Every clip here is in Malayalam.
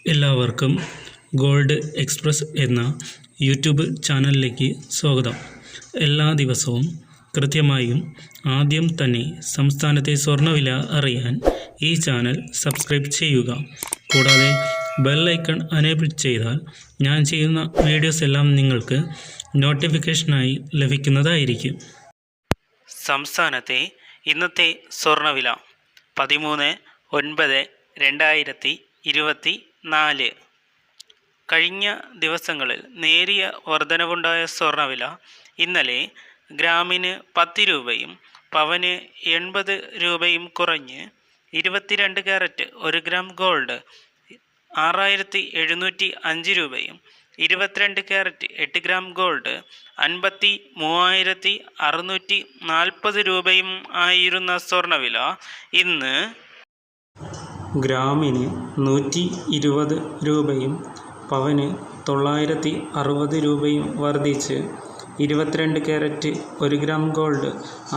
എല്ലാവർക്കും ഗോൾഡ് എക്സ്പ്രസ് എന്ന യൂട്യൂബ് ചാനലിലേക്ക് സ്വാഗതം. എല്ലാ ദിവസവും കൃത്യമായും ആദ്യം തന്നെ സംസ്ഥാനത്തെ സ്വർണ്ണവില അറിയാൻ ഈ ചാനൽ സബ്സ്ക്രൈബ് ചെയ്യുക. കൂടാതെ ബെൽ ഐക്കൺ എനേബിൾ ചെയ്താൽ ഞാൻ ചെയ്യുന്ന വീഡിയോസ് എല്ലാം നിങ്ങൾക്ക് നോട്ടിഫിക്കേഷനായി ലഭിക്കുന്നതായിരിക്കും. സംസ്ഥാനത്തെ ഇന്നത്തെ സ്വർണ്ണവില 13/9/2024. കഴിഞ്ഞ ദിവസങ്ങളിൽ നേരിയ വർധനവുണ്ടായ സ്വർണ്ണവില ഇന്നലെ ഗ്രാമിന് 10 രൂപയും പവന് 80 രൂപയും കുറഞ്ഞ് 22 കാരറ്റ് 1 ഗ്രാം ഗോൾഡ് 6705 രൂപയും 22 കാരറ്റ് 8 ഗ്രാം ഗോൾഡ് 53,640 രൂപയും ആയിരുന്ന സ്വർണ്ണവില ഇന്ന് ഗ്രാമിന് 120 രൂപയും പവന് 960 രൂപയും വർദ്ധിച്ച് 22 കാരറ്റ് 1 ഗ്രാം ഗോൾഡ്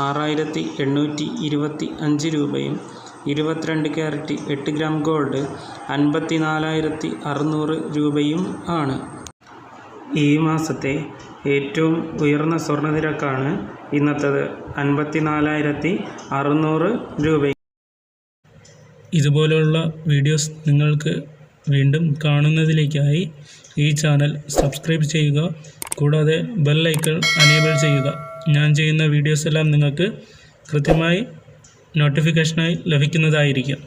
6825 രൂപയും 22 കാരറ്റ് 8 ഗ്രാം ഗോൾഡ് 54,600 രൂപയും ആണ്. ഈ മാസത്തെ ഏറ്റവും ഉയർന്ന സ്വർണ്ണ നിരക്കാണ് ഇന്നത്തേത്, 54,600 രൂപ. ഇതുപോലുള്ള വീഡിയോസ് നിങ്ങൾക്ക് വീണ്ടും കാണുന്നതിലേക്കായി ഈ ചാനൽ സബ്സ്ക്രൈബ് ചെയ്യുക. കൂടാതെ ബെൽ ഐക്കൺ എനേബിൾ ചെയ്യുക. ഞാൻ ചെയ്യുന്ന വീഡിയോസ് എല്ലാം നിങ്ങൾക്ക് കൃത്യമായി നോട്ടിഫിക്കേഷനായി ലഭിക്കുന്നതായിരിക്കും.